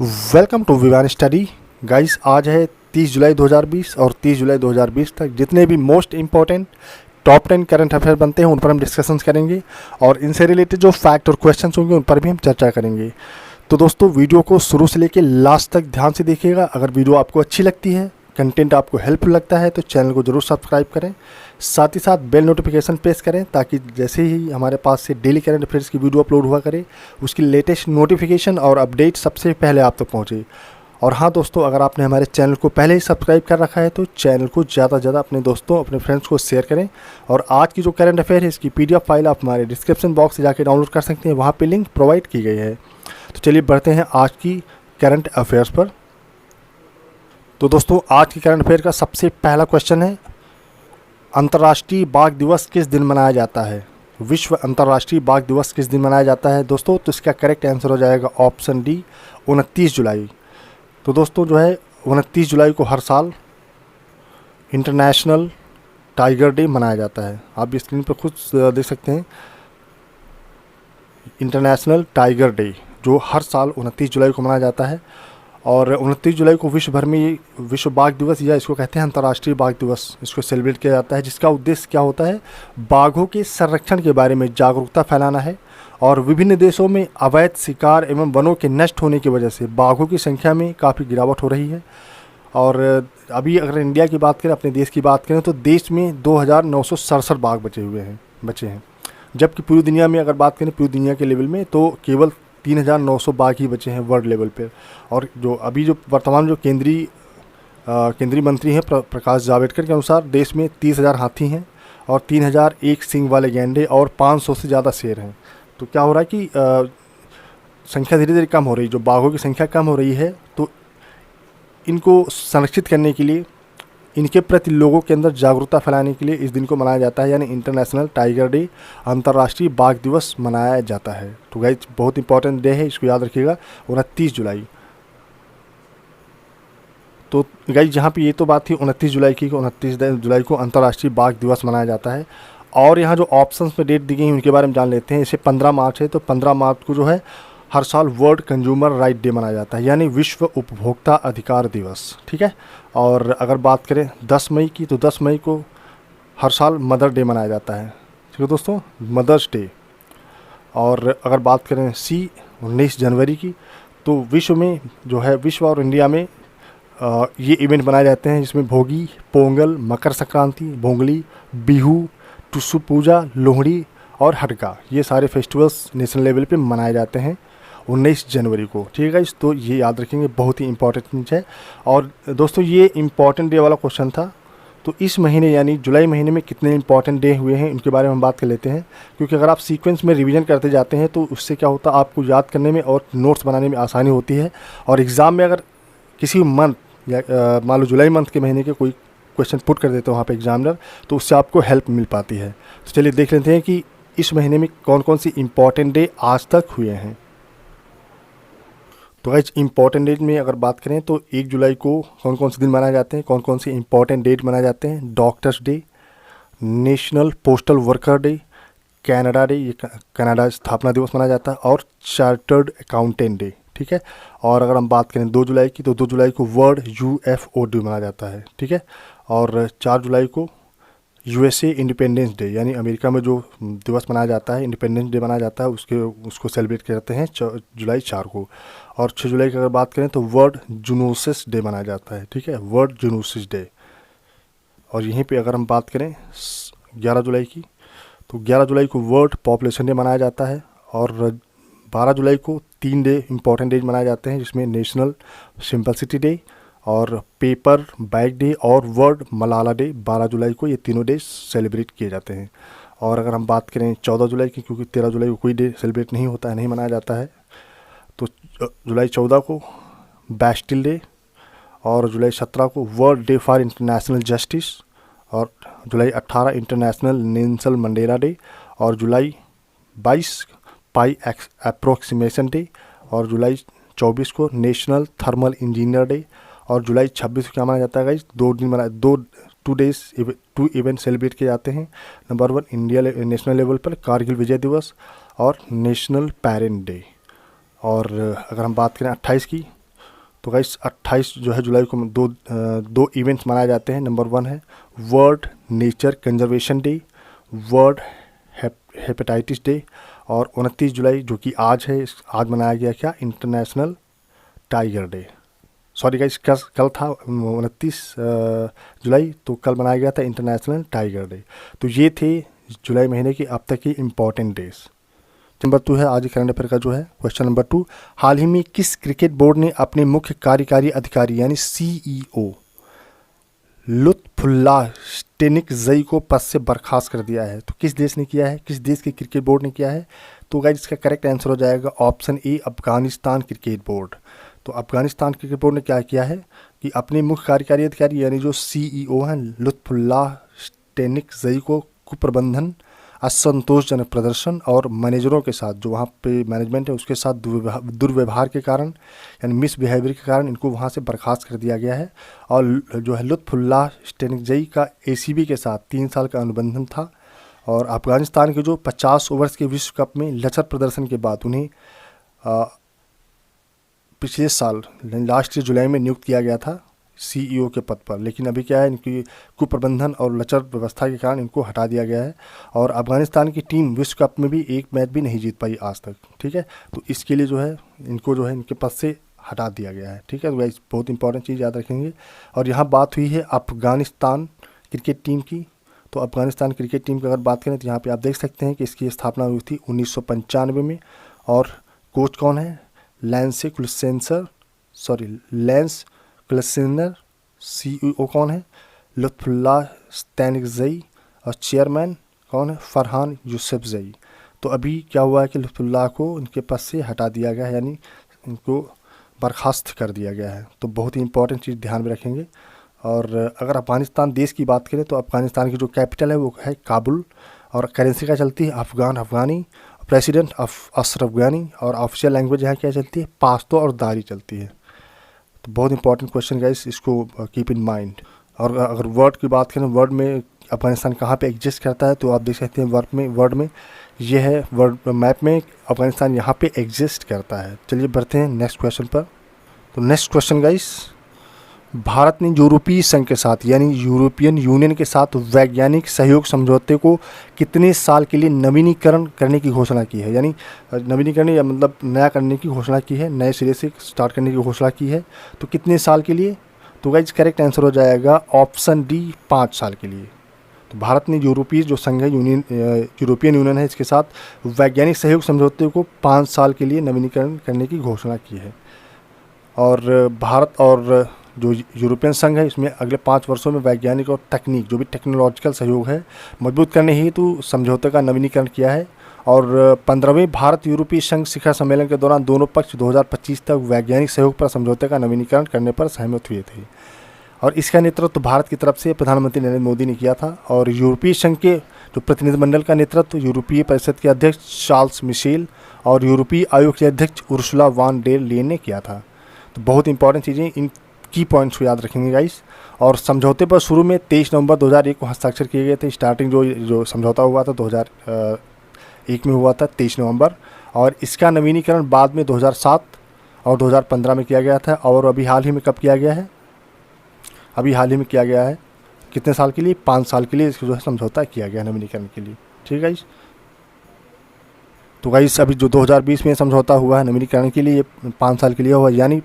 Welcome to Vivaan study guys. आज है 30 जुलाई 2020 और 30 जुलाई 2020 तक जितने भी most important top 10 current affair बनते हैं उन पर हम डिस्कशंस करेंगे और इनसे रिलेटेड जो फैक्ट और क्वेश्चंस होंगे उन पर भी हम चर्चा करेंगे। तो दोस्तों वीडियो को शुरू से लेकर लास्ट तक ध्यान से देखिएगा। अगर वीडियो आपको अच्छी लगती है, कंटेंट आपको हेल्पफुल लगता है तो चैनल को जरूर सब्सक्राइब करें, साथ ही साथ बेल नोटिफिकेशन प्रेस करें ताकि जैसे ही हमारे पास से डेली करंट अफेयर्स की वीडियो अपलोड हुआ करे उसकी लेटेस्ट नोटिफिकेशन और अपडेट सबसे पहले आप तक पहुंचे। और हाँ दोस्तों, अगर आपने हमारे चैनल को पहले ही सब्सक्राइब कर रखा है तो चैनल को ज़्यादा से ज़्यादा अपने दोस्तों अपने फ्रेंड्स को शेयर करें। और आज की जो करंट अफेयर है इसकी PDF फाइल आप हमारे डिस्क्रिप्शन बॉक्स से जाकर डाउनलोड कर सकते हैं, वहाँ पर लिंक प्रोवाइड की गई है। तो चलिए बढ़ते हैं आज की करंट अफेयर्स पर। तो दोस्तों आज की करंट अफेयर का सबसे पहला क्वेश्चन है, अंतर्राष्ट्रीय बाघ दिवस किस दिन मनाया जाता है? विश्व अंतर्राष्ट्रीय बाघ दिवस किस दिन मनाया जाता है दोस्तों? तो इसका करेक्ट आंसर हो जाएगा ऑप्शन डी, 29 जुलाई। तो दोस्तों जो है 29 जुलाई को हर साल इंटरनेशनल टाइगर डे मनाया जाता है। आप भी स्क्रीन पर खुद देख सकते हैं, इंटरनेशनल टाइगर डे जो हर साल 29 जुलाई को मनाया जाता है। और 29 जुलाई को विश्व भर में विश्व बाघ दिवस या इसको कहते हैं अंतर्राष्ट्रीय बाघ दिवस, इसको सेलिब्रेट किया जाता है, जिसका उद्देश्य क्या होता है? बाघों के संरक्षण के बारे में जागरूकता फैलाना है। और विभिन्न देशों में अवैध शिकार एवं वनों के नष्ट होने की वजह से बाघों की संख्या में काफ़ी गिरावट हो रही है। और अभी अगर इंडिया की बात करें, अपने देश की बात करें, तो देश में 2967 बाघ बचे हैं। जबकि पूरी दुनिया में अगर बात करें, पूरी दुनिया के लेवल में तो केवल 3900 बाघ ही बचे हैं वर्ल्ड लेवल पे। और जो अभी जो वर्तमान जो केंद्रीय मंत्री हैं प्रकाश जावड़ेकर के अनुसार देश में 30,000 हाथी हैं और 3001 सींग वाले गैंडे और 500 से ज़्यादा शेर हैं। तो क्या हो रहा है कि संख्या धीरे धीरे कम हो रही है, जो बाघों की संख्या कम हो रही है, तो इनको संरक्षित करने के लिए, इनके प्रति लोगों के अंदर जागरूकता फैलाने के लिए इस दिन को मनाया जाता है, यानी इंटरनेशनल टाइगर डे, अंतर्राष्ट्रीय बाघ दिवस मनाया जाता है। तो गाइस बहुत इंपॉर्टेंट डे है, इसको याद रखिएगा, 29 जुलाई। तो गाइस जहाँ पे ये तो बात थी 29 जुलाई की, 29 जुलाई को अंतर्राष्ट्रीय बाघ दिवस मनाया जाता है। और यहाँ जो ऑप्शंस में डेट दी गई हैं उनके बारे में जान लेते हैं। इसे 15 मार्च है, तो 15 मार्च को जो है हर साल वर्ल्ड कंज्यूमर राइट डे मनाया जाता है, यानी विश्व उपभोक्ता अधिकार दिवस। ठीक है। और अगर बात करें 10 मई की, तो 10 मई को हर साल मदर डे मनाया जाता है। ठीक है दोस्तों, मदर्स डे। और अगर बात करें 19 जनवरी की, तो विश्व में जो है, विश्व और इंडिया में ये इवेंट बनाए जाते हैं जिसमें भोगी, पोंगल, मकर संक्रांति, भोंगली, बिहू, टुसु पूजा, लोहड़ी और हड़का, ये सारे फेस्टिवल्स नेशनल लेवल पे मनाए जाते हैं 19 जनवरी को। ठीक है, तो ये याद रखेंगे, बहुत ही इंपॉर्टेंट चीज़ है। और दोस्तों ये इम्पॉर्टेंट डे वाला क्वेश्चन था, तो इस महीने यानी जुलाई महीने में कितने इंपॉर्टेंट डे हुए हैं उनके बारे में हम बात कर लेते हैं। क्योंकि अगर आप सीक्वेंस में रिवीजन करते जाते हैं तो उससे क्या होता है, आपको याद करने में और नोट्स बनाने में आसानी होती है। और एग्ज़ाम में अगर किसी मंथ या मान लो जुलाई मंथ के महीने के कोई क्वेश्चन पुट कर देते हो वहाँ पे एग्जामिनर, तो उससे आपको हेल्प मिल पाती है। तो चलिए देख लेते हैं कि इस महीने में कौन कौन सी इंपॉर्टेंट डे आज तक हुए हैं। तो गाइस इंपॉर्टेंट डेट में अगर बात करें तो 1 जुलाई को कौन कौन से दिन मनाए जाते हैं, कौन कौन से इंपॉर्टेंट डेट मनाए जाते हैं? Doctors day, national postal worker day, Canada day, ये कनाडा स्थापना दिवस मनाया जाता है, और चार्टर्ड अकाउंटेंट डे। ठीक है। और अगर हम बात करें 2 जुलाई की, तो 2 जुलाई को वर्ल्ड UFO डे मनाया जाता है। ठीक है। और 4 जुलाई को USA इंडिपेंडेंस डे, यानी अमेरिका में जो दिवस मनाया जाता है, इंडिपेंडेंस डे मनाया जाता है, उसको सेलिब्रेट करते हैं जुलाई 4 को। और 6 जुलाई की अगर बात करें तो वर्ल्ड जूनोसिस डे मनाया जाता है। ठीक है, वर्ल्ड जूनोसिस डे। और यहीं पे अगर हम बात करें 11 जुलाई की, तो 11 जुलाई को वर्ल्ड पॉपुलेशन डे मनाया जाता है। और 12 जुलाई को 3 डे इंपॉर्टेंट डेज मनाए जाते हैं, जिसमें नेशनल सिंपलिसिटी डे और पेपर बैग डे और वर्ल्ड मलाला डे। 12 जुलाई को ये तीनों डे सेलिब्रेट किए जाते हैं। और अगर हम बात करें 14 जुलाई की, क्योंकि 13 जुलाई को कोई डे सेलिब्रेट नहीं होता है, नहीं मनाया जाता है, तो जुलाई 14 को बैस्टिल डे, और जुलाई 17 को world day for international justice, और जुलाई 18 इंटरनेशनल नेल्सन मंडेला डे, और जुलाई 22 पाई अप्रोक्सीमेशन डे, और जुलाई 24 को नेशनल थर्मल इंजीनियर डे, और जुलाई 26 को क्या माना जाता है गाइस? 2 इवेंट सेलिब्रेट किए जाते हैं। नंबर 1 इंडिया नेशनल लेवल पर कारगिल विजय दिवस और नेशनल पेरेंट डे। और अगर हम बात करें 28 की, तो गाइस 28 जो है जुलाई को दो इवेंट्स मनाए जाते हैं। नंबर 1 है world nature conservation day, world hepatitis day, और 29 जुलाई जो कि आज है, आज मनाया गया क्या, international tiger day. Sorry guys, कल था 29 जुलाई, तो कल मनाया गया था इंटरनेशनल टाइगर डे। तो ये थे जुलाई महीने की अब तक की इम्पॉर्टेंट डेज। नंबर 2 है आज करंट अफेयर का जो है क्वेश्चन नंबर 2, हाल ही में किस क्रिकेट बोर्ड ने अपने मुख्य कार्यकारी अधिकारी यानी सीईओ लुत्फुल्लाह स्टेनिकज़ई को पद से बर्खास्त कर दिया है? तो किस देश ने किया है, किस देश के क्रिकेट बोर्ड ने किया है? तो गाइस इसका करेक्ट आंसर हो जाएगा option A, Afghanistan cricket board. तो अफगानिस्तान क्रिकेट बोर्ड ने क्या किया है कि अपने मुख्य कार्यकारी अधिकारी यानी जो सीईओ हैं लुत्फुल्लाह स्टेनिकज़ई को कुप्रबंधन, असंतोषजनक प्रदर्शन और मैनेजरों के साथ, जो वहाँ पे मैनेजमेंट है उसके साथ दुर्व्यवहार के कारण यानी मिसबिहेवियर के कारण इनको वहाँ से बर्खास्त कर दिया गया है। और जो है लुत्फुल्लाह स्टेनिकज़ई का एसीबी के साथ 3 साल का अनुबंधन था। और अफगानिस्तान के जो 50 ओवर्स के विश्व कप में लचर प्रदर्शन के बाद उन्हें पिछले साल लास्ट ईयर जुलाई में नियुक्त किया गया था सीईओ के पद पर, लेकिन अभी क्या है, इनकी कुप्रबंधन और लचर व्यवस्था के कारण इनको हटा दिया गया है। और अफगानिस्तान की टीम विश्व कप में भी एक मैच भी नहीं जीत पाई आज तक, ठीक है। तो इसके लिए जो है इनको जो है इनके पद से हटा दिया गया है, ठीक है। तो गाइस बहुत इंपॉर्टेंट चीज़ याद रखेंगे। और यहाँ बात हुई है अफगानिस्तान क्रिकेट टीम की। तो अफगानिस्तान क्रिकेट टीम की अगर बात करें तो यहाँ पर आप देख सकते हैं कि इसकी स्थापना हुई थी 1995 में। और कोच कौन है, लैंस क्लसेनर। सीईओ कौन है, लुत्फुल्लाह स्टेनिकज़ई। और चेयरमैन कौन है, फरहान यूसुफज़ई। तो अभी क्या हुआ है कि लुत्फुल्लाह को इनके पद से हटा दिया गया है, यानी इनको बर्खास्त कर दिया गया है। तो बहुत ही इंपॉर्टेंट चीज़ ध्यान में रखेंगे। और अगर अफगानिस्तान देश की बात करें तो अफगानिस्तान की जो कैपिटल है वो है काबुल। और करेंसी क्या चलती है, अफगानी। प्रेसिडेंट अशरफ गनी। और ऑफिशियल लैंग्वेज यहाँ क्या चलती है, पाश्तो और दारी चलती है। तो बहुत इंपॉर्टेंट क्वेश्चन गाइस, इसको कीप इन माइंड। और अगर वर्ड की बात करें, वर्ड में अफगानिस्तान कहाँ पे एग्जिस्ट करता है, तो आप देख सकते हैं वर्ड में ये है, वर्ड मैप में अफगानिस्तान यहाँ पे एग्जिस्ट करता है। चलिए बढ़ते हैं नेक्स्ट क्वेश्चन पर। तो नेक्स्ट क्वेश्चन गाइस, भारत ने यूरोपीय संघ के साथ यानी यूरोपियन यूनियन के साथ वैज्ञानिक सहयोग समझौते को कितने साल के लिए नवीनीकरण करने की घोषणा की है? यानी नवीनीकरण या मतलब नया करने की घोषणा की है, नए सिरे से स्टार्ट करने की घोषणा की है। तो कितने साल के लिए? तो गाइस करेक्ट आंसर हो जाएगा ऑप्शन डी, 5 साल के लिए। तो भारत ने यूरोपीय जो संघ है यूरोपियन यूनियन है, इसके साथ वैज्ञानिक सहयोग समझौते को 5 साल के लिए नवीनीकरण करने की घोषणा की है। और भारत और जो यूरोपियन संघ है इसमें अगले 5 वर्षों में वैज्ञानिक और तकनीक जो भी टेक्नोलॉजिकल सहयोग है मजबूत करने हेतु समझौते का नवीनीकरण किया है। और 15वें भारत यूरोपीय संघ शिखर सम्मेलन के दौरान दोनों पक्ष 2025 तक वैज्ञानिक सहयोग पर समझौते का नवीनीकरण करने पर सहमत हुए थे। और इसका नेतृत्व भारत की तरफ से प्रधानमंत्री नरेंद्र मोदी ने किया था। और यूरोपीय संघ के जो प्रतिनिधिमंडल का नेतृत्व यूरोपीय परिषद के अध्यक्ष चार्ल्स मिशेल और यूरोपीय आयोग के अध्यक्ष उर्सुला वान डेर लेयन ने किया था। तो बहुत इंपॉर्टेंट चीज़ें, इन की पॉइंट्स को याद रखेंगे गाइस। और समझौते पर शुरू में 23 नवंबर 2001 को हस्ताक्षर किए गए थे। स्टार्टिंग जो समझौता हुआ था 2001 में हुआ था 23 नवंबर। और इसका नवीनीकरण बाद में 2007 और 2015 में किया गया था। और अभी हाल ही में कब किया गया है, अभी हाल ही में किया गया है कितने साल के लिए, 5 साल के लिए इसको जो है समझौता किया गया नवीनीकरण के लिए, ठीक है गाइस। तो गाइस अभी जो 2020 में समझौता हुआ है नवीनीकरण के लिए 5 साल के लिए हुआ, यानी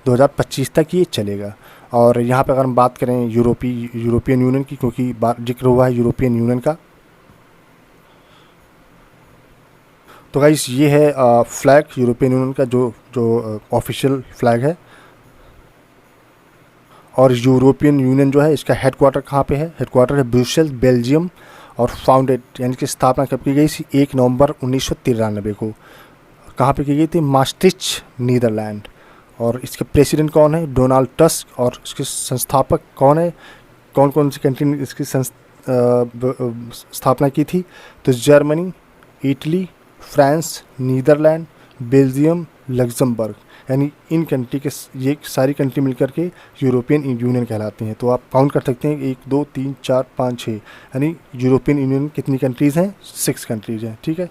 2025 तक ये चलेगा। और यहाँ पे अगर हम बात करें यूरोपियन यूनियन की, क्योंकि जिक्र हुआ है यूरोपियन यूनियन का, तो गाइस ये है फ्लैग यूरोपियन यूनियन का जो ऑफिशियल फ्लैग है। और यूरोपियन यूनियन जो है इसका हेडक्वार्टर कहाँ पे है, हेडक्वार्टर है ब्रुसेल्स, बेल्जियम। और फाउंडेड यानी कि स्थापना कब की गई थी, 1 नवंबर 1993 को। कहाँ पे की गई थी, मास्ट्रिच, नीदरलैंड। और इसके प्रेसिडेंट कौन है, डोनाल्ड टस्क। और इसके संस्थापक कौन है, कौन कौन सी कंट्री ने इसकी स्थापना की थी, तो Germany, Italy, France, Netherlands, Belgium, Luxembourg. यानी इन कंट्री के ये सारी कंट्री मिलकर के यूरोपियन यूनियन कहलाती हैं। तो आप काउंट कर सकते हैं 1 2 3 4 5 6, यानी यूरोपियन यूनियन कितनी कंट्रीज़ हैं, 6 कंट्रीज़ हैं, ठीक है।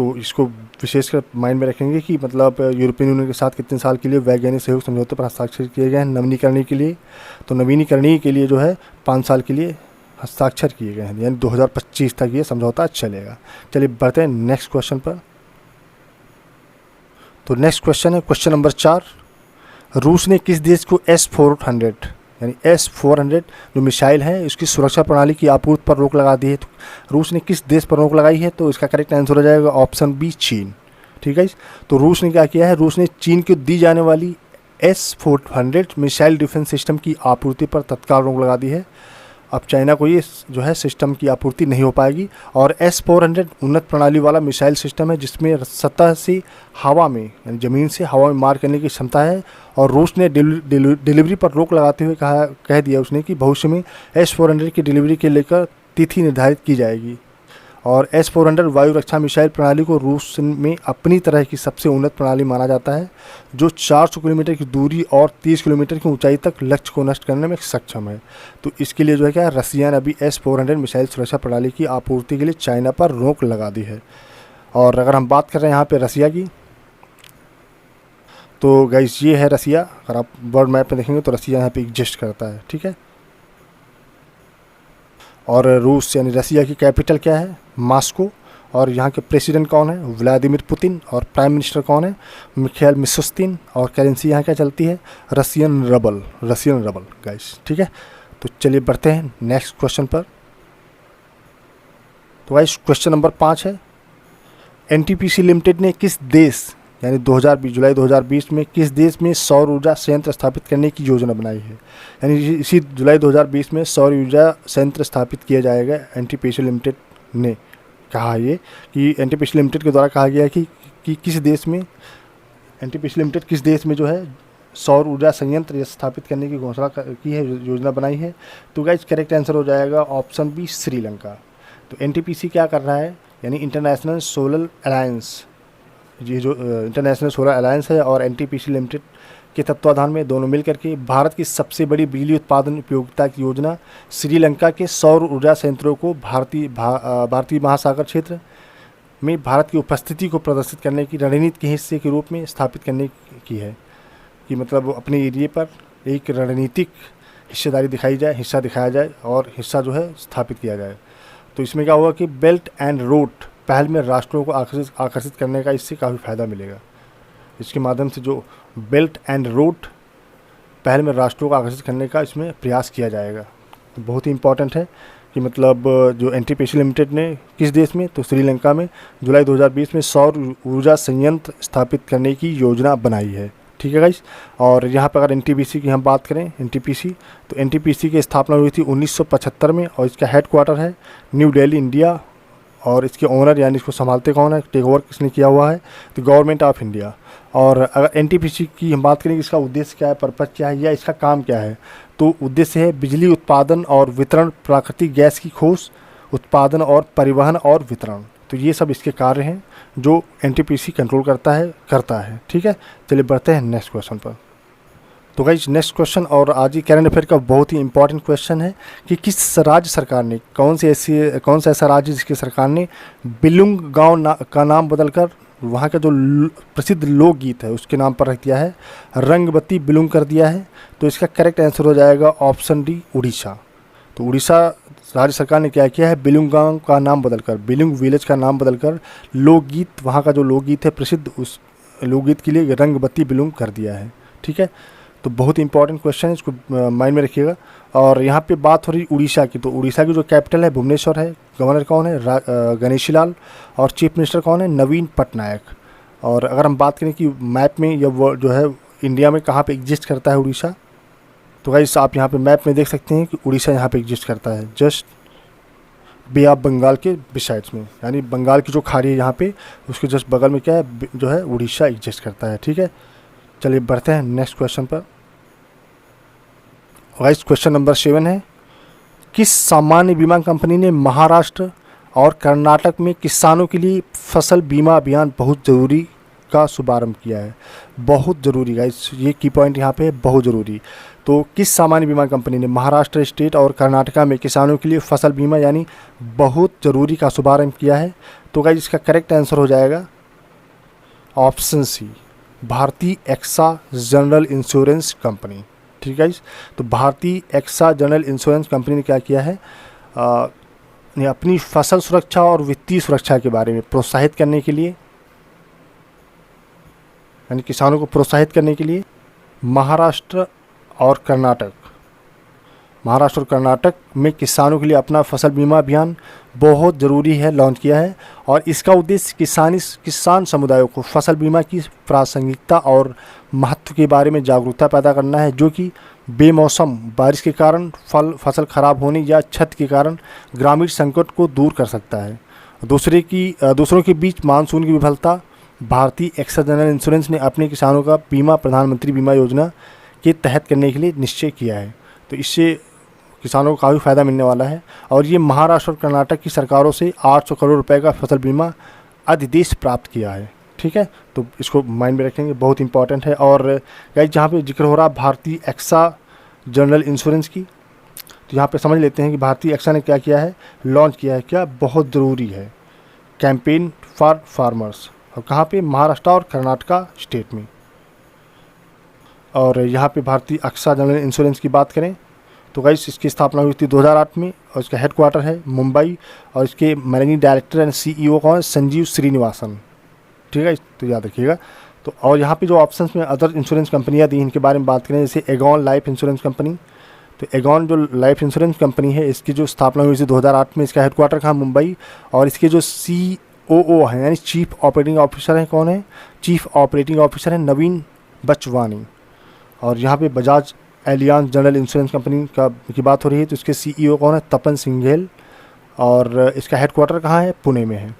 तो इसको विशेषकर माइंड में रखेंगे कि मतलब यूरोपियन यूनियन के साथ कितने साल के लिए वैज्ञानिक सहयोग समझौते पर हस्ताक्षर किए गए हैं नवीनीकरण के लिए। तो नवीनीकरण के लिए जो है 5 साल के लिए हस्ताक्षर किए गए हैं, यानी 2025 तक ये समझौता चलेगा। चलिए बढ़ते हैं नेक्स्ट क्वेश्चन पर। तो नेक्स्ट क्वेश्चन है क्वेश्चन नंबर 4। रूस ने किस देश को S-400 यानी S-400 जो मिसाइल है उसकी सुरक्षा प्रणाली की आपूर्ति पर रोक लगा दी है? तो रूस ने किस देश पर रोक लगाई है? तो इसका करेक्ट आंसर हो जाएगा ऑप्शन बी, चीन। ठीक है। तो रूस ने क्या किया है, रूस ने चीन को दी जाने वाली S-400 मिसाइल डिफेंस सिस्टम की आपूर्ति पर तत्काल रोक लगा दी है। अब चाइना को ये जो है सिस्टम की आपूर्ति नहीं हो पाएगी। और S-400 उन्नत प्रणाली वाला मिसाइल सिस्टम है जिसमें सतह से हवा में यानी ज़मीन से हवा में मार करने की क्षमता है। और रूस ने डिलीवरी पर रोक लगाते हुए कह दिया उसने कि भविष्य में S-400 की डिलीवरी के लेकर तिथि निर्धारित की जाएगी। और S-400 वायु रक्षा मिसाइल प्रणाली को रूस में अपनी तरह की सबसे उन्नत प्रणाली माना जाता है जो 400 किलोमीटर की दूरी और 30 किलोमीटर की ऊंचाई तक लक्ष्य को नष्ट करने में सक्षम है। तो इसके लिए जो है क्या, रसिया ने अभी S-400 मिसाइल सुरक्षा प्रणाली की आपूर्ति के लिए चाइना पर रोक लगा दी है। और अगर हम बात कर रहे हैं यहाँ पे रसिया की, तो गाइस ये है रसिया। अगर आप वर्ल्ड मैप में देखेंगे तो रसिया यहाँ पे एग्जिस्ट करता है। ठीक है। और रूस यानी रसिया की कैपिटल क्या है, मॉस्को। और यहाँ के प्रेसिडेंट कौन है, व्लादिमीर पुतिन। और प्राइम मिनिस्टर कौन है, मिखाइल मिशुस्तिन। और करेंसी यहाँ क्या चलती है, रशियन रबल गाइस। ठीक है। तो चलिए बढ़ते हैं नेक्स्ट क्वेश्चन पर। तो गाइस क्वेश्चन नंबर 5 है, NTPC लिमिटेड ने किस देश यानी जुलाई 2020 में किस देश में सौर ऊर्जा संयंत्र स्थापित करने की योजना बनाई है? यानी इसी जुलाई 2020 में सौर ऊर्जा संयंत्र स्थापित किया जाएगा। NTPC लिमिटेड ने कहा ये कि NTPC लिमिटेड के द्वारा कहा गया है कि किस देश में NTPC लिमिटेड किस देश में जो है सौर ऊर्जा संयंत्र स्थापित करने की घोषणा की है, योजना बनाई है। तो गाइस करेक्ट आंसर हो जाएगा ऑप्शन बी, श्रीलंका। तो NTPC क्या कर रहा है, यानी इंटरनेशनल सोलर अलायंस, ये जो इंटरनेशनल सोलर अलायंस है और NTPC लिमिटेड के तत्वाधान में दोनों मिलकर के भारत की सबसे बड़ी बिजली उत्पादन उपयोगिता की योजना श्रीलंका के सौर ऊर्जा संयंत्रों को भारतीय महासागर क्षेत्र में भारत की उपस्थिति को प्रदर्शित करने की रणनीति के हिस्से के रूप में स्थापित करने की है। कि मतलब अपने एरिया पर एक रणनीतिक हिस्सेदारी दिखाई जाए, हिस्सा दिखाया जाए और हिस्सा जो है स्थापित किया जाए। तो इसमें क्या हुआ कि बेल्ट एंड रोड पहल में राष्ट्रों को आकर्षित करने का इससे काफ़ी फ़ायदा मिलेगा। इसके माध्यम से जो बेल्ट एंड रोड पहल में राष्ट्रों को आकर्षित करने का इसमें प्रयास किया जाएगा। तो बहुत ही इम्पॉर्टेंट है कि मतलब जो NTPC लिमिटेड ने किस देश में, तो श्रीलंका में जुलाई 2020 में सौर ऊर्जा संयंत्र स्थापित करने की योजना बनाई है। ठीक है गाइस। और यहाँ पर अगर NTPC की हम बात करें, NTPC तो NTPC की स्थापना हुई थी 1975 में और इसका हेडक्वार्टर है न्यू दिल्ली, इंडिया। और इसके ओनर यानी इसको संभालते कौन है, टेक ओवर किसने किया हुआ है, तो गवर्नमेंट ऑफ इंडिया। और अगर NTPC की हम बात करें कि इसका उद्देश्य क्या है, पर्पज़ क्या है या इसका काम क्या है, तो उद्देश्य है बिजली उत्पादन और वितरण, प्राकृतिक गैस की खोज, उत्पादन और परिवहन और वितरण। तो ये सब इसके कार्य हैं जो NTPC कंट्रोल करता है। ठीक है। चलिए बढ़ते हैं नेक्स्ट क्वेश्चन पर। तो गाइस नेक्स्ट क्वेश्चन और आज ही करंट अफेयर का बहुत ही इंपॉर्टेंट क्वेश्चन है कि किस राज्य सरकार ने, कौन सा ऐसा राज्य जिसकी सरकार ने बिलुंग गांव का नाम बदलकर वहाँ का जो प्रसिद्ध लोकगीत है उसके नाम पर रख दिया है, रंगबत्ती बिलुंग कर दिया है। तो इसका करेक्ट आंसर हो जाएगा ऑप्शन डी, उड़ीसा। तो उड़ीसा राज्य सरकार ने क्या किया है, बिलुंग गांव का नाम बदलकर, बिलुंग विलेज का नाम बदलकर लोकगीत, वहाँ का जो लोकगीत है प्रसिद्ध, उस लोकगीत के लिए रंगबत्ती बिलुंग कर दिया है। ठीक है। तो बहुत ही इंपॉर्टेंट क्वेश्चन है, इसको माइंड में रखिएगा। और यहाँ पे बात हो रही उड़ीसा की, तो उड़ीसा की जो कैपिटल है भुवनेश्वर है। गवर्नर कौन है, गणेशी लाल। और चीफ मिनिस्टर कौन है, नवीन पटनायक। और अगर हम बात करें कि मैप में या जो है इंडिया में कहाँ पे एग्जिस्ट करता है उड़ीसा, तो गाइस आप यहाँ पे मैप में देख सकते हैं कि उड़ीसा यहाँ पे एग्जिस्ट करता है जस्ट बे ऑफ बंगाल के बिसाइड्स में, यानी बंगाल की जो खाड़ी है यहाँ पे उसके जस्ट बगल में क्या है, जो है उड़ीसा एग्जिस्ट करता है। ठीक है। चलिए बढ़ते हैं नेक्स्ट क्वेश्चन पर। गाइस क्वेश्चन नंबर 7 है, किस सामान्य बीमा कंपनी ने महाराष्ट्र और कर्नाटक में किसानों के लिए फसल बीमा अभियान बहुत ज़रूरी का शुभारंभ किया है? बहुत ज़रूरी गाइस, ये की पॉइंट यहाँ पे है, बहुत ज़रूरी। तो किस सामान्य बीमा कंपनी ने महाराष्ट्र स्टेट और कर्नाटका में किसानों के लिए फसल बीमा यानी बहुत ज़रूरी का शुभारंभ किया है? तो गाइस इसका करेक्ट आंसर हो जाएगा ऑप्शन सी, भारतीय एक्सा जनरल इंश्योरेंस कंपनी। ठीक है गाइस, तो भारतीय एक्सा जनरल इंश्योरेंस कंपनी ने क्या किया है, ने अपनी फसल सुरक्षा और वित्तीय सुरक्षा के बारे में प्रोत्साहित करने के लिए, यानी किसानों को प्रोत्साहित करने के लिए महाराष्ट्र और कर्नाटक में किसानों के लिए अपना फसल बीमा अभियान बहुत ज़रूरी है लॉन्च किया है। और इसका उद्देश्य किसान समुदायों को फसल बीमा की प्रासंगिकता और महत्व के बारे में जागरूकता पैदा करना है, जो कि बेमौसम बारिश के कारण फसल खराब होने या क्षति के कारण ग्रामीण संकट को दूर कर सकता है। दूसरों के बीच मानसून की विफलता, भारतीय एक्सा जनरल इंश्योरेंस ने अपने किसानों का बीमा प्रधानमंत्री बीमा योजना के तहत करने के लिए निश्चय किया है। तो इससे किसानों को काफ़ी फ़ायदा मिलने वाला है। और ये महाराष्ट्र और कर्नाटक की सरकारों से 800 करोड़ रुपए का फसल बीमा अध्यादेश प्राप्त किया है। ठीक है, तो इसको माइंड में रखेंगे, बहुत इंपॉर्टेंट है। और गाइस जहाँ पे जिक्र हो रहा है भारतीय एक्सा जनरल इंश्योरेंस की, तो यहाँ पे समझ लेते हैं कि भारतीय एक्सा ने क्या किया है, लॉन्च किया है, क्या बहुत ज़रूरी है, कैंपेन फॉर फार्मर्स। और कहाँ पे, महाराष्ट्र और कर्नाटका स्टेट में। और यहाँ पे भारतीय एक्सा जनरल इंश्योरेंस की बात करें तो गाइस इसकी स्थापना हुई थी 2008 में और इसका हेडक्वार्टर है मुंबई। और इसके मैनेजिंग डायरेक्टर एंड CEO कौन है, संजीव श्रीनिवासन। ठीक है, तो याद रखिएगा। तो और यहाँ पे जो ऑप्शंस में अदर इंश्योरेंस कंपनियाँ दी, इनके बारे में बात करें, जैसे एगॉन लाइफ इंश्योरेंस कंपनी। तो एगॉन जो लाइफ इंश्योरेंस कंपनी है, इसकी जो स्थापना हुई थी 2008 में, इसका हेडक्वार्टर कहाँ, मुंबई। और इसके जो COO हैं यानी चीफ ऑपरेटिंग ऑफिसर हैं, कौन है, चीफ ऑपरेटिंग ऑफिसर हैं नवीन बचवानी। और यहाँ पे Bajaj Allianz general insurance company की बात हो रही है, तो इसके CEO कौन है, तपन सिंघेल। और इसका हेडक्वार्टर कहाँ है, पुणे में है।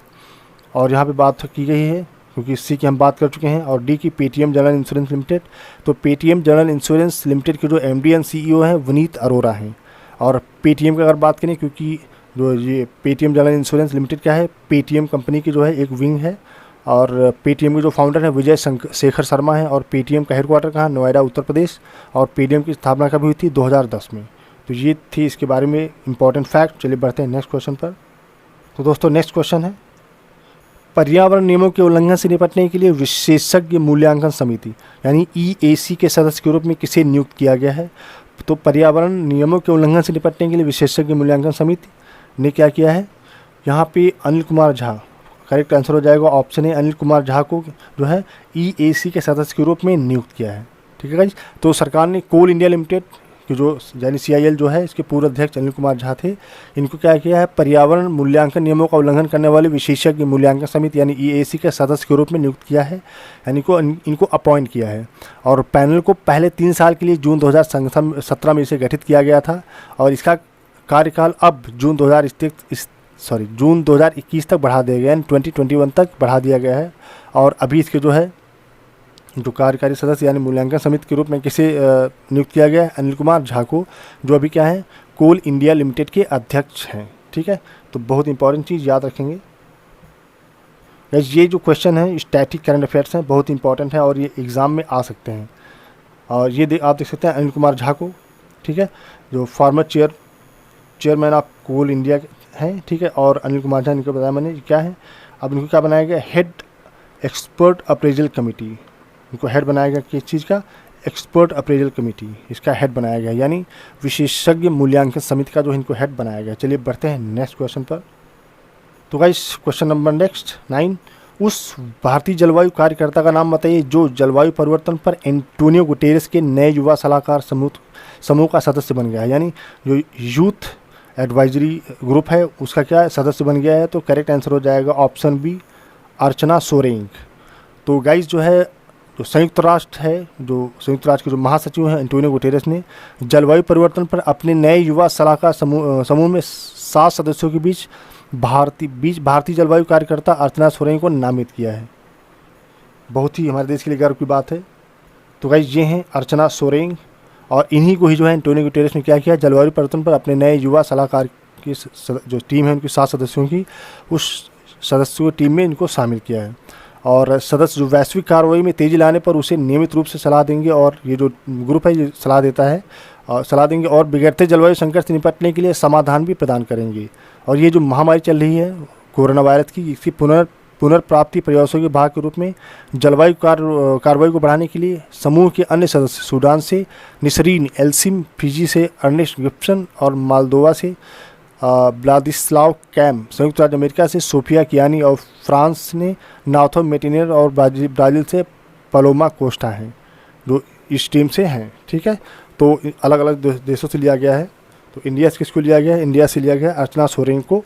और यहाँ पे बात की गई है क्योंकि C की हम बात कर चुके हैं। और D की पेटीएम जनरल इंश्योरेंस लिमिटेड। तो पेटीएम जनरल इंश्योरेंस लिमिटेड के जो MD एंड CEO हैं विनीत अरोरा हैं। और पेटीएम की अगर बात करें, क्योंकि जो ये पेटीएम जनरल इंश्योरेंस लिमिटेड क्या है, पेटीएम कंपनी की जो है एक विंग है। और पेटीएम के जो फाउंडर हैं विजय शेखर शर्मा हैं। और पेटीएम का हेडक्वार्टर कहाँ, नोएडा उत्तर प्रदेश। और पेटीएम की स्थापना कभी हुई थी, 2010 में। तो ये थी इसके बारे में इंपॉर्टेंट फैक्ट। चलिए बढ़ते हैं नेक्स्ट क्वेश्चन पर। तो दोस्तों नेक्स्ट क्वेश्चन है, पर्यावरण नियमों के उल्लंघन से निपटने के लिए विशेषज्ञ मूल्यांकन समिति यानी EAC के सदस्य के रूप में किसे नियुक्त किया गया है। तो पर्यावरण नियमों के उल्लंघन से निपटने के लिए विशेषज्ञ मूल्यांकन समिति ने क्या किया है, यहाँ पे अनिल कुमार झा, करेक्ट आंसर हो जाएगा ऑप्शन ए, अनिल कुमार झा को जो है EAC के सदस्य के रूप में नियुक्त किया है। ठीक है गाइस, तो सरकार ने कोल इंडिया लिमिटेड कि जो यानी CIL जो है, इसके पूर्व अध्यक्ष अनिल कुमार झा थे, इनको क्या किया है, पर्यावरण मूल्यांकन नियमों का उल्लंघन करने वाले विशेषज्ञ मूल्यांकन समिति यानी EAC के सदस्य के रूप में नियुक्त किया है, यानी इनको अपॉइंट किया है। और पैनल को पहले 3 साल के लिए जून 2017 में इसे गठित किया गया था। और इसका कार्यकाल अब जून 2021 तक बढ़ा दिया गया, यानी 2021 तक बढ़ा दिया गया है। और अभी इसके जो है जो कार्यकारी सदस्य यानी मूल्यांकन समिति के रूप में किसे नियुक्त किया गया है, अनिल कुमार झा को, जो अभी क्या है, कोल इंडिया लिमिटेड के अध्यक्ष हैं। ठीक है, तो बहुत इंपॉर्टेंट चीज़ याद रखेंगे। ये जो क्वेश्चन है स्टैटिक करंट अफेयर्स हैं, बहुत इंपॉर्टेंट है और ये एग्ज़ाम में आ सकते हैं। और ये आप देख सकते हैं अनिल कुमार झा को, ठीक है, जो former chairman of Coal India हैं। ठीक है, और अनिल कुमार झा, इनको बताया मैंने क्या है, अब इनको क्या बनाया गया, हेड एक्सपर्ट अप्रेजल कमेटी, इनको हेड बनाया गया किस चीज़ का, एक्सपर्ट अप्रेजल कमेटी, इसका हेड बनाया गया, यानी विशेषज्ञ मूल्यांकन समिति का जो इनको हेड बनाया गया। चलिए बढ़ते हैं नेक्स्ट क्वेश्चन पर। तो गाइस क्वेश्चन नंबर नेक्स्ट 9, उस भारतीय जलवायु कार्यकर्ता का नाम बताइए जो जलवायु परिवर्तन पर एंटोनियो गुटेरेस के नए युवा सलाहकार समूह का सदस्य बन गया है, यानी जो यूथ एडवाइजरी ग्रुप है उसका क्या सदस्य बन गया है। तो करेक्ट आंसर हो जाएगा ऑप्शन बी, अर्चना सोरेंग। तो गाइस जो है, जो संयुक्त राष्ट्र के जो महासचिव हैं एंटोनियो गुटेरेस ने जलवायु परिवर्तन पर अपने नए युवा सलाहकार समूह में 7 सदस्यों के बीच भारतीय जलवायु कार्यकर्ता अर्चना सोरेंग को नामित किया है। बहुत ही हमारे देश के लिए गर्व की बात है। तो गाइस ये हैं अर्चना सोरेंग, और इन्हीं को ही जो है एंटोनियो गुटेरेस ने क्या किया, जलवायु परिवर्तन पर अपने नए युवा सलाहकार की जो टीम है उनकी 7 सदस्यों की, उस सदस्यों की टीम में इनको शामिल किया है। और सदस्य जो वैश्विक कार्रवाई में तेज़ी लाने पर उसे नियमित रूप से सलाह देंगे, और ये जो ग्रुप है ये सलाह देता है और सलाह देंगे, और बिगड़ते जलवायु संकट से निपटने के लिए समाधान भी प्रदान करेंगे। और ये जो महामारी चल रही है कोरोना वायरस की इसकी पुनर्प्राप्ति प्रयासों के भाग के रूप में जलवायु कार्रवाई को बढ़ाने के लिए समूह के अन्य सदस्य सूडान से निसरीन एल्सिम, फिजी से अर्नेस्ट गिब्सन और मालदोवा से ब्लादिस्लाव कैम, संयुक्त राज्य अमेरिका से सोफिया कियानी और फ्रांस ने नाथो मेटिनेर और ब्राज़ील से पलोमा कोस्टा हैं जो इस टीम से हैं। ठीक है, तो अलग अलग देशों से लिया गया है। तो इंडिया से किसको लिया गया है? इंडिया से लिया गया अर्चना सोरेन को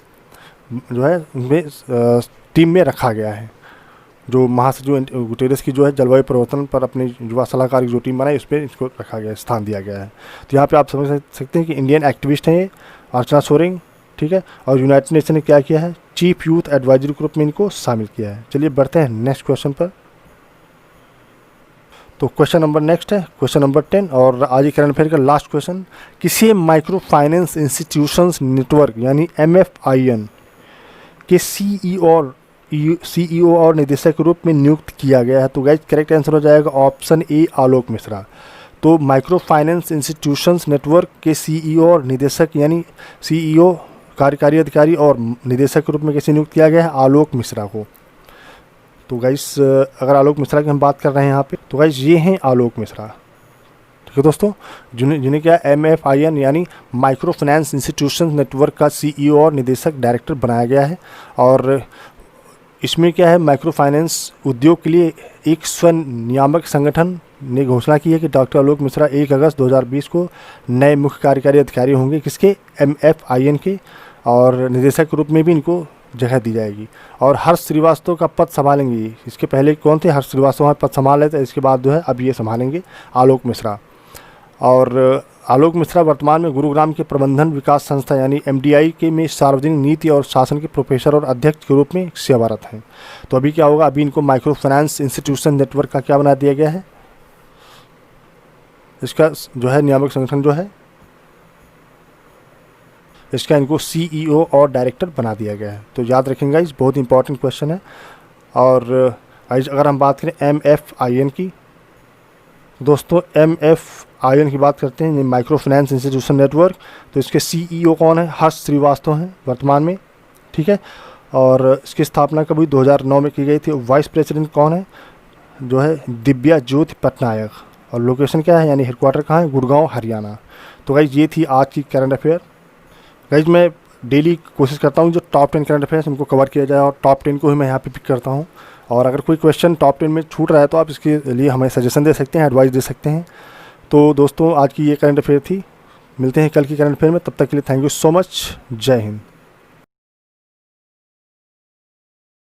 जो है उनमें टीम में रखा गया है, जो महासचिव गुटेरेस की जो है जलवायु परिवर्तन पर अपनी युवा सलाहकार की जो टीम बनाई उस पर इसको रखा गया है, स्थान दिया गया है। तो यहाँ पे आप समझ सकते हैं कि इंडियन एक्टिविस्ट हैं ये अर्चना सोरेन। ठीक है, और यूनाइटेड नेशन ने क्या किया है? चीफ यूथ एडवाइजरी ग्रुप में इनको शामिल किया है। चलिए बढ़ते हैं नेक्स्ट क्वेश्चन पर। तो क्वेश्चन नंबर नेक्स्ट है क्वेश्चन नंबर 10 और आज ही करंट अफेयर का लास्ट क्वेश्चन। किसी माइक्रो फाइनेंस इंस्टीट्यूशंस नेटवर्क यानी MFIN के CEO और निदेशक के रूप में नियुक्त किया गया है। तो गाइस करेक्ट आंसर हो जाएगा ऑप्शन ए आलोक मिश्रा। तो माइक्रो फाइनेंस इंस्टीट्यूशंस नेटवर्क के CEO और निदेशक यानी CEO कार्यकारी अधिकारी और निदेशक के रूप में कैसे नियुक्त किया गया है? आलोक मिश्रा को। तो गाइस अगर आलोक मिश्रा की हम बात कर रहे हैं यहाँ पे, तो गाइस ये हैं आलोक मिश्रा। ठीक है दोस्तों, जिन्हें क्या MFIN यानी माइक्रो फाइनेंस इंस्टीट्यूशंस नेटवर्क का CEO और निदेशक डायरेक्टर बनाया गया है। और इसमें क्या है, माइक्रो फाइनेंस उद्योग के लिए एक स्वनियामक संगठन ने घोषणा की है कि डॉक्टर आलोक मिश्रा 1 अगस्त 2020 को नए मुख्य कार्यकारी अधिकारी होंगे किसके? MFIN के, और निदेशक के रूप में भी इनको जगह दी जाएगी। और हर्ष श्रीवास्तव का पद संभालेंगे। इसके पहले कौन थे? हर्ष श्रीवास्तव पद संभाल रहे थे, इसके बाद जो है अब ये संभालेंगे आलोक मिश्रा। और आलोक मिश्रा वर्तमान में गुरुग्राम के प्रबंधन विकास संस्था यानी MDI के में सार्वजनिक नीति और शासन के प्रोफेसर और अध्यक्ष के रूप में सेवारत हैं। तो अभी क्या होगा? अभी इनको माइक्रो फाइनेंस इंस्टीट्यूशन नेटवर्क का क्या बना दिया गया है? इसका जो है नियामक संगठन जो है इसका इनको CEO और डायरेक्टर बना दिया गया है। तो याद रखेंगे, इस बहुत इंपॉर्टेंट क्वेश्चन है। और अगर हम बात करें MFIN की, दोस्तों MFIN की बात करते हैं, माइक्रो फाइनेंस इंस्टीट्यूशन नेटवर्क, तो इसके CEO कौन है? हर्ष श्रीवास्तव हैं वर्तमान में। ठीक है, और इसकी स्थापना कभी 2009 में की गई थी। वाइस प्रेसिडेंट कौन है? जो है दिव्या ज्योति पटनायक। और लोकेशन क्या है यानी हेडक्वार्टर कहाँ है? गुड़गांव, हरियाणा। तो गाइज ये थी आज की करंट अफेयर। गाइज मैं डेली कोशिश करता हूँ जो टॉप 10 करंट अफेयर्स उनको कवर किया जाए, और टॉप 10 को ही मैं यहाँ पे पिक करता हूँ। और अगर कोई क्वेश्चन टॉप 10 में छूट रहा है तो आप इसके लिए हमें सजेशन दे सकते हैं, एडवाइस दे सकते हैं। तो दोस्तों आज की ये करंट अफेयर थी। मिलते हैं कल की करंट अफेयर में, तब तक के लिए थैंक यू सो मच। जय हिंद।